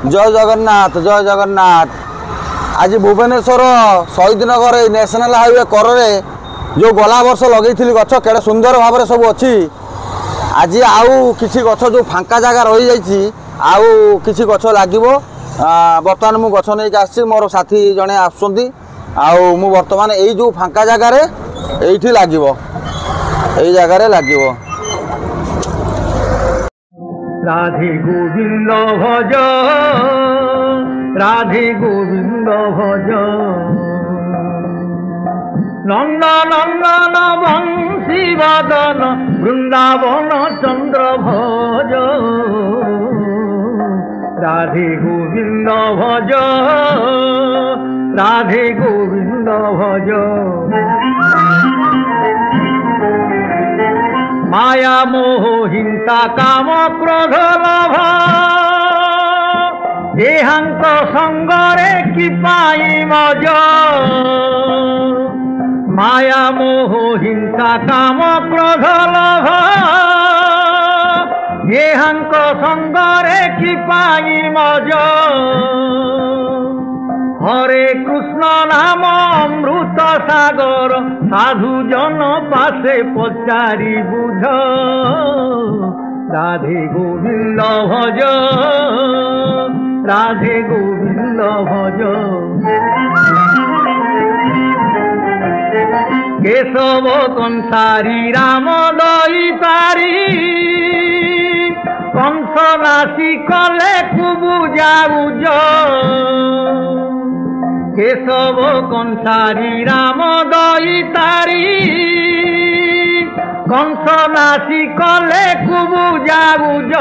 जय जगन्नाथ जय जगन्नाथ। आज भुवनेश्वर शहीदनगर नेशनल हाईवे करे जो गला वर्ष लगे गछ केड़े सुंदर भाव में सब अच्छी। आज आउ किसी गछ जो फांका जगह रही जाइए आउ किसी गछ लगे। बर्तमान मु गछ नहीं आसी मोर साथी जड़े आसुँच मु बर्तमान यही जो फांका जगार ये लगे यही जगार लगे। राधे गोविंद भज राधे गोविंद भज नंद नंदन बंशी वादन वृंदावन चंद्र भज राधे गोविंद भज राधे गोविंद भज माया मोह हिंसा काम क्रोध लोभ देहांत संगरे कि पाई मज माया मोह हिंसा काम क्रोध लोभ देहांत संगरे कि पाई मज हरे कृष्ण नाम अमृत सागर साधु जन पासे पचारि बुझ राधे गोविंद भज राधे गोविंद भज केशव कंसारी राम दई तारी कंस नासी कले कुबुजा बुझ केशव कंसारी राम दई तारी कंस नासी कले कुबुजा बुझ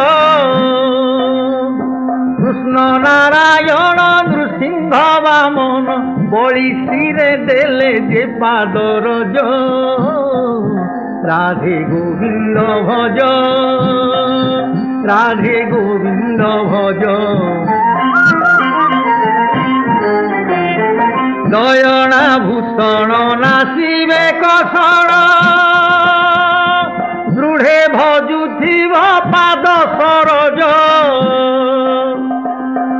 कृष्ण नारायण नृसिंह वामन बलि सिरे देले जे पादर जो राधे गोविंद भज राधे गोविंद भज दयना भूषण नासिबे कषण दृढ़े भजुथिव पाद सरोज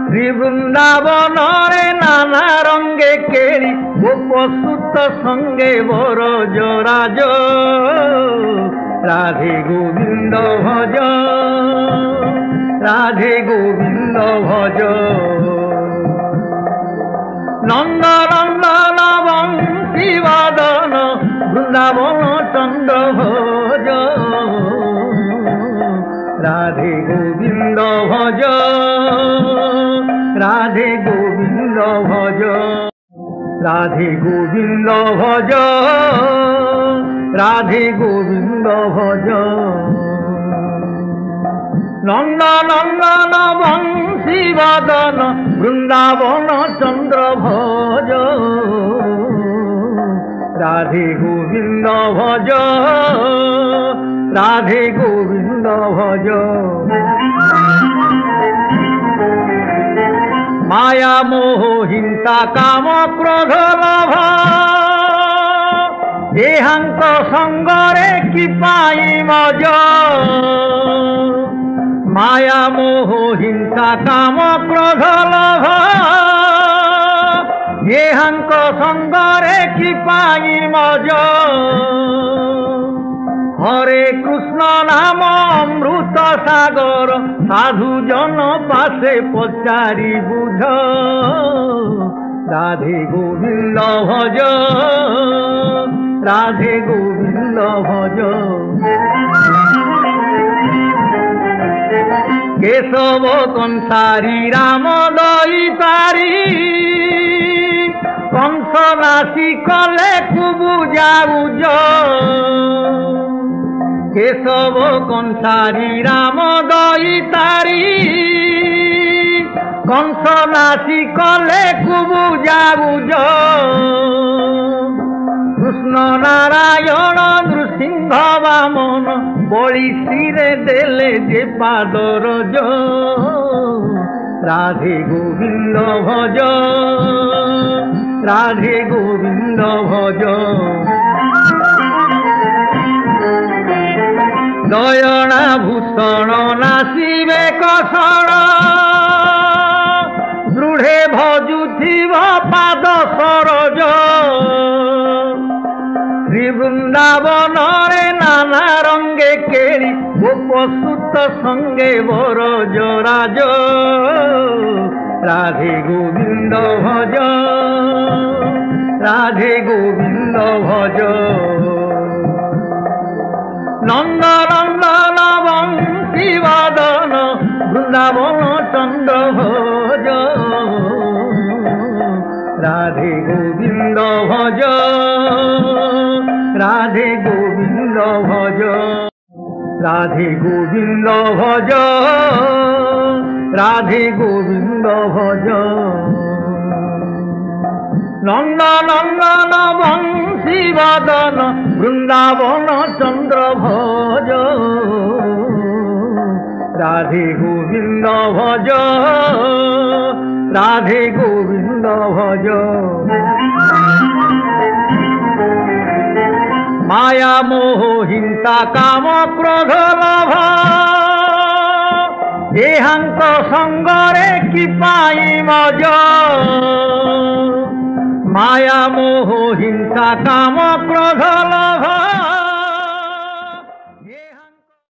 श्री वृंदावन रे नाना रंगे केली गोपसुत संगे बरज राज राधे गोविंद भज राधे गोविंद भज नंद नंदन बंशी वादन वृंदावन चंद्र भज राधे गोविंद भज राधे गोविंद भज राधे गोविंद भज राधे गोविंद भज नंद नंदन बंशी वादन वृंदावन चंद्र भज राधे गोविंद भज राधे गोविंद भज माया मोह हिंसा काम क्रोध लोभ देहांत संगरे कि पाई मज माया मोह हिंसा काम क्रोध लोभ देहांत संगरे कि पाई मज हरे कृष्ण नाम अमृत सागर साधु जन पासे पचारि बुझ राधे गोविंद भज राधे गोविंद भज केशव कंसारी राम दई तारी कंस नासी कले कुबुजा बुझ केशव कंसारी राम दई तारी कंस नासी कले कुबुजा बुझ कृष्ण नारायण नृसिंह वामन बलि सिरे देले जे पादर जो राधे गोविंद भज राधे गोविंद भज दयना भूषण नासिबे कषण ରାଧେ ଭଜୁଥିବ ପାଦ ସରୋଜ ଶ୍ରୀ ବୃନ୍ଦାବନରେ ନାନା ରଙ୍ଗେ କେଳି ଗୋପସୁତ ସଙ୍ଗେ ବରଜ ରାଜ রাধে গোবিন্দ ভজ রাধে গোবিন্দ ভজ নন্দ নন্দন বংশী বাদন বৃন্দাবন চন্দ্র ভজ রাধে গোবিন্দ ভজ রাধে গোবিন্দ ভজ রাধে গোবিন্দ ভজ রাধে গোবিন্দ ভজ নন্দ নন্দন বংশী বাদন বৃন্দাবন চন্দ্র ভজ রাধে গোবিন্দ ভজ রাধে গোবিন্দ ভজ মায়া মোহ হিংসা কাম ক্রোধ লোভ এহান্ত সঙ্গরে কি পাই মজ মায়া মোহ হিংসা কাম ক্রোধ লোভ